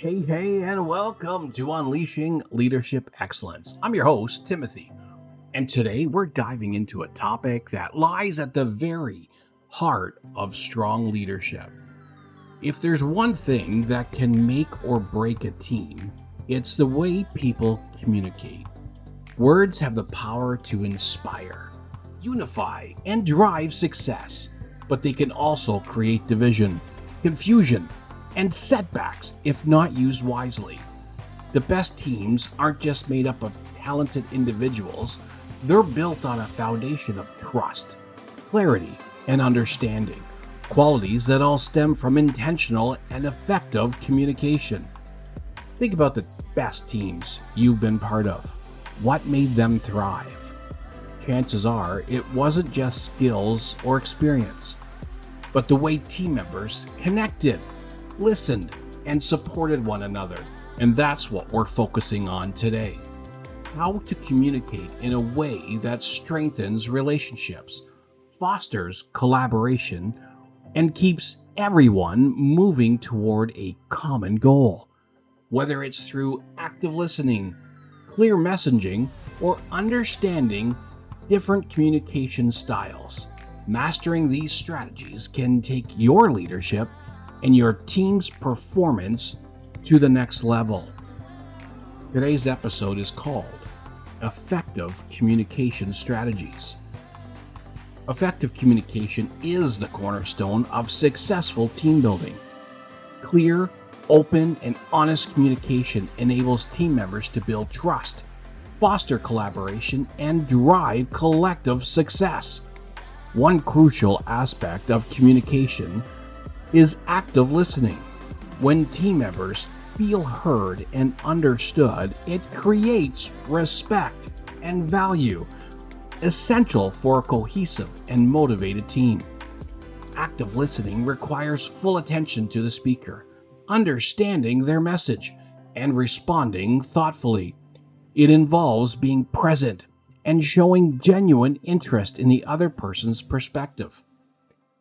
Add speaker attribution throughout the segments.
Speaker 1: Hey, and welcome to Unleashing Leadership Excellence. I'm your host, Timothy, and today we're diving into a topic that lies at the very heart of strong leadership. If there's one thing that can make or break a team, it's the way people communicate. Words have the power to inspire, unify, and drive success, but they can also create division, confusion, and setbacks if not used wisely. The best teams aren't just made up of talented individuals, they're built on a foundation of trust, clarity, and understanding, qualities that all stem from intentional and effective communication. Think about the best teams you've been part of. What made them thrive? Chances are it wasn't just skills or experience, but the way team members connected, listened, and supported one another. And that's what we're focusing on today. How to communicate in a way that strengthens relationships, fosters collaboration, and keeps everyone moving toward a common goal. Whether it's through active listening, clear messaging, or understanding different communication styles, mastering these strategies can take your leadership and your team's performance to the next level. Today's episode is called Effective Communication Strategies. Effective communication is the cornerstone of successful team building. Clear, open, and honest communication enables team members to build trust, foster collaboration, and drive collective success. One crucial aspect of communication is active listening. When team members feel heard and understood, it creates respect and value, essential for a cohesive and motivated team. Active listening requires full attention to the speaker, understanding their message, and responding thoughtfully. It involves being present and showing genuine interest in the other person's perspective.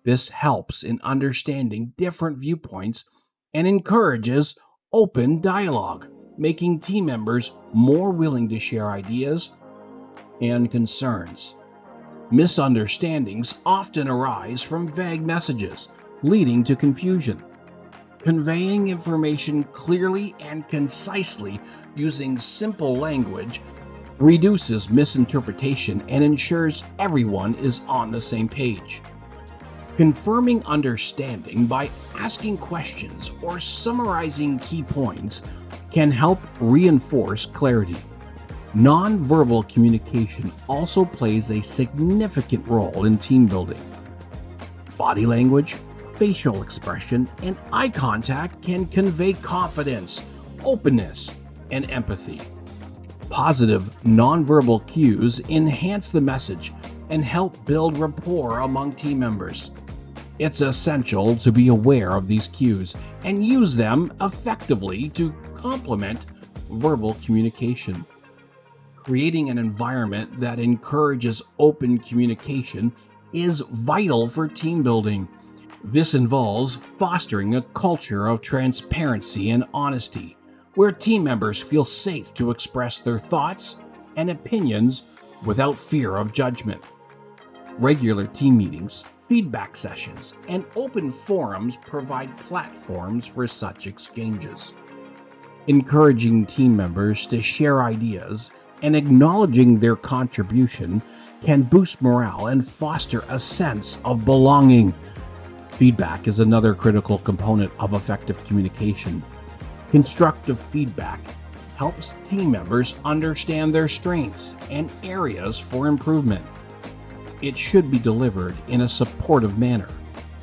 Speaker 1: This helps in understanding different viewpoints and encourages open dialogue, making team members more willing to share ideas and concerns. Misunderstandings often arise from vague messages, leading to confusion. Conveying information clearly and concisely using simple language reduces misinterpretation and ensures everyone is on the same page. Confirming understanding by asking questions or summarizing key points can help reinforce clarity. Nonverbal communication also plays a significant role in team building. Body language, facial expression, and eye contact can convey confidence, openness, and empathy. Positive nonverbal cues enhance the message and help build rapport among team members. It's essential to be aware of these cues and use them effectively to complement verbal communication. Creating an environment that encourages open communication is vital for team building. This involves fostering a culture of transparency and honesty, where team members feel safe to express their thoughts and opinions without fear of judgment. Regular team meetings, feedback sessions, and open forums provide platforms for such exchanges. Encouraging team members to share ideas and acknowledging their contribution can boost morale and foster a sense of belonging. Feedback is another critical component of effective communication. Constructive feedback helps team members understand their strengths and areas for improvement. It should be delivered in a supportive manner,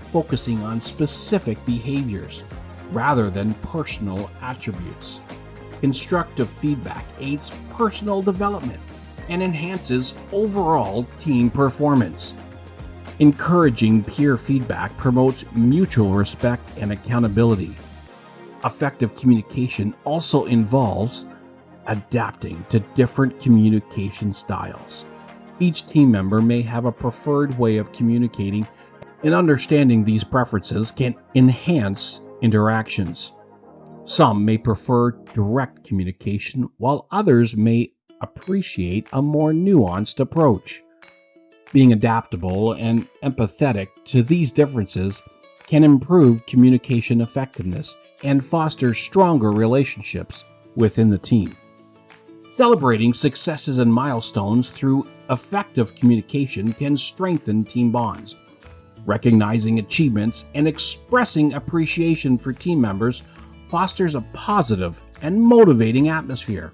Speaker 1: focusing on specific behaviors rather than personal attributes. Constructive feedback aids personal development and enhances overall team performance. Encouraging peer feedback promotes mutual respect and accountability. Effective communication also involves adapting to different communication styles. Each team member may have a preferred way of communicating, and understanding these preferences can enhance interactions. Some may prefer direct communication, while others may appreciate a more nuanced approach. Being adaptable and empathetic to these differences can improve communication effectiveness and foster stronger relationships within the team. Celebrating successes and milestones through effective communication can strengthen team bonds. Recognizing achievements and expressing appreciation for team members fosters a positive and motivating atmosphere.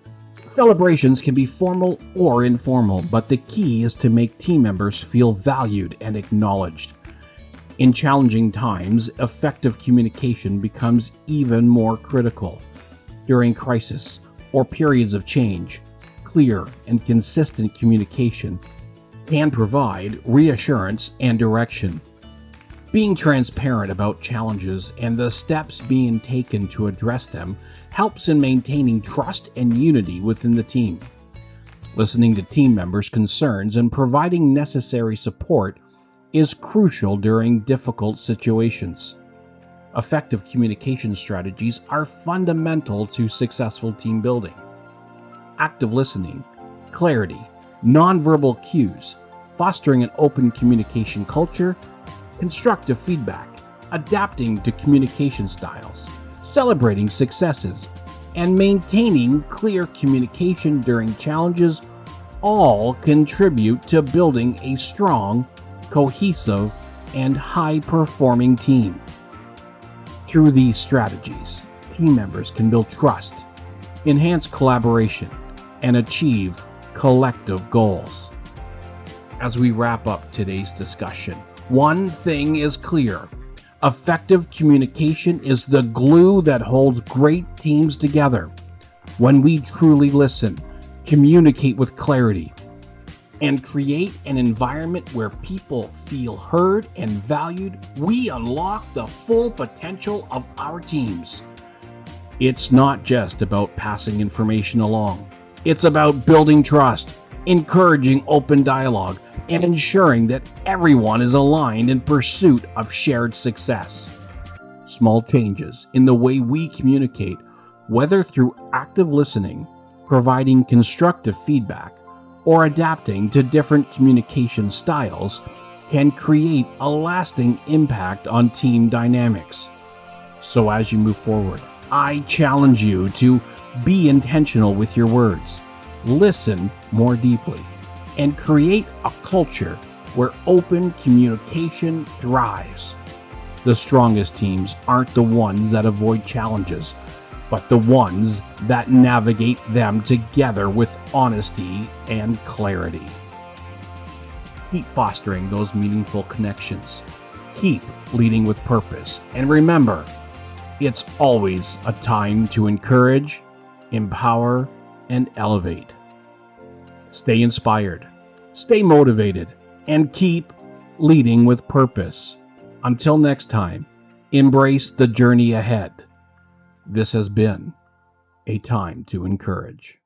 Speaker 1: Celebrations can be formal or informal, but the key is to make team members feel valued and acknowledged. In challenging times, effective communication becomes even more critical. During crisis or periods of change, clear and consistent communication can provide reassurance and direction. Being transparent about challenges and the steps being taken to address them helps in maintaining trust and unity within the team. Listening to team members' concerns and providing necessary support is crucial during difficult situations. Effective communication strategies are fundamental to successful team building. Active listening, clarity, nonverbal cues, fostering an open communication culture, constructive feedback, adapting to communication styles, celebrating successes, and maintaining clear communication during challenges all contribute to building a strong, cohesive, and high-performing team. Through these strategies, team members can build trust, enhance collaboration, and achieve collective goals. As we wrap up today's discussion, one thing is clear. Effective communication is the glue that holds great teams together. When we truly listen, communicate with clarity, and create an environment where people feel heard and valued, we unlock the full potential of our teams. It's not just about passing information along. It's about building trust, encouraging open dialogue, and ensuring that everyone is aligned in pursuit of shared success. Small changes in the way we communicate, whether through active listening, providing constructive feedback, or adapting to different communication styles, can create a lasting impact on team dynamics. So as you move forward, I challenge you to be intentional with your words, listen more deeply, and create a culture where open communication thrives. The strongest teams aren't the ones that avoid challenges, but the ones that navigate them together with honesty and clarity. Keep fostering those meaningful connections. Keep leading with purpose. And remember, it's always a time to encourage, empower, and elevate. Stay inspired, stay motivated, and keep leading with purpose. Until next time, embrace the journey ahead. This has been a time to encourage.